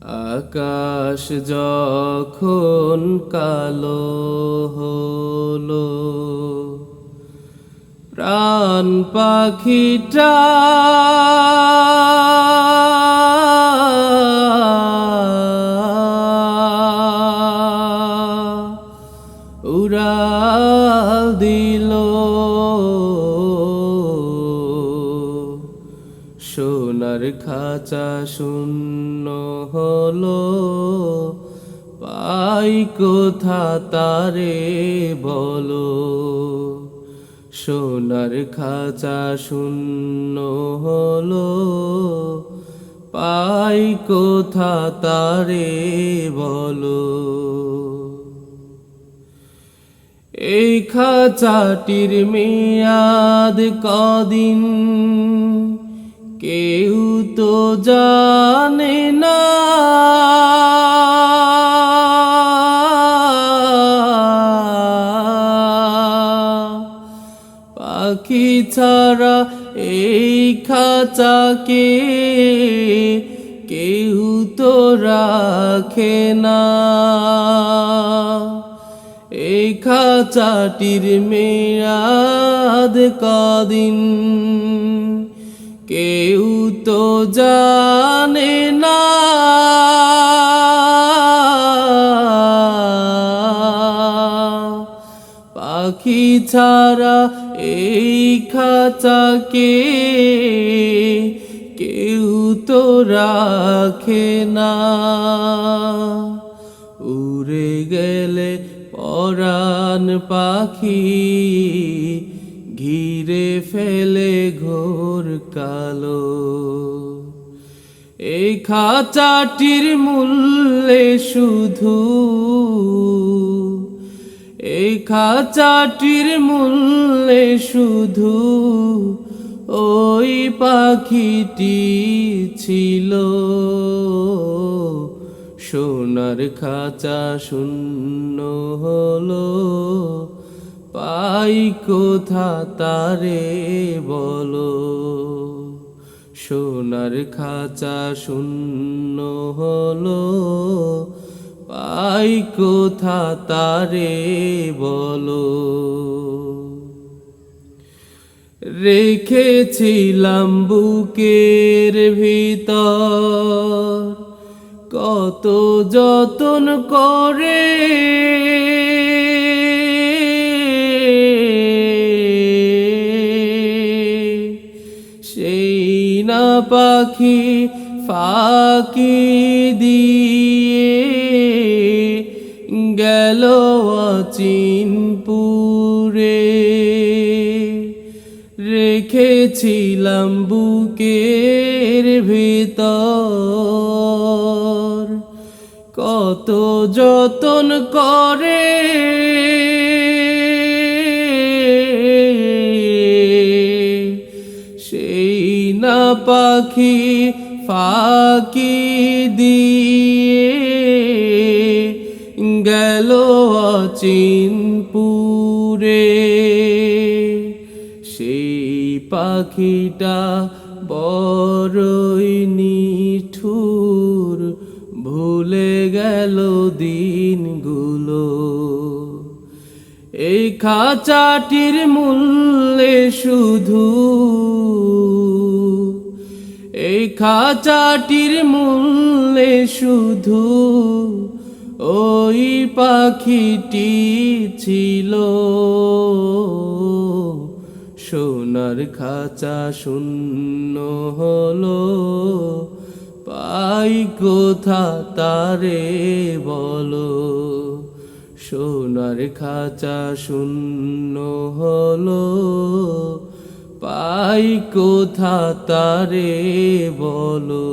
আকাশ যখন কালো হলো, প্রাণ পাখিটা উড়াল দিল। সোনার খাঁচা শূন্য হলো, পাই কোথা তারে বলো। সোনার খাঁচা শূন্য হলো, পাই কোথা তারে বলো। এই খাঁচাটির মেয়াদ কদিন কেউ তো জানে না। পাখি ছাড়া এই খাঁচাকে কেউ তো রাখে না। এই খাঁচাটির মেয়াদ কদিন কেউ তো জানে না। পাখি ছাড়া এই খাঁচাকে কেউ তো রাখে না। উড়ে গেলে পরাণ পাখি ঘিরে ফেলে ঘোর কালো। এই খাঁচাটির মূল্যে শুধু, এই খাঁচাটির মূল্যে শুধু ওই পাখিটি ছিল। সোনার খাঁচা শূন্য হলো, পাই কোথা তারে বলো। সোনার খাঁচা শূন্য হলো, পাই কোথা তারে বলো। রেখেছিলাম বুকের ভিতর কত যতন করে, সেই না পাখি ফাঁকি দিয়ে গেল অচিনপুরে। রেখেছিলাম বুকের ভিতর কত যতন করে, সেই না পাখি ফাঁকি দিয়ে গেল অচিনপুরে। সেই পাখিটা বড়ই নিঠুর, ভুলে গেল দিনগুলো। এই খাঁচাটির মূল্যে শুধু, এই খাঁচাটির মূল্যে শুধু ওই পাখিটি ছিল। সোনার খাঁচা শূন্য হলো, পাই কোথা তারে বলো। সোনার খাঁচা শূন্য হলো, পাই কোথা তারে বলো।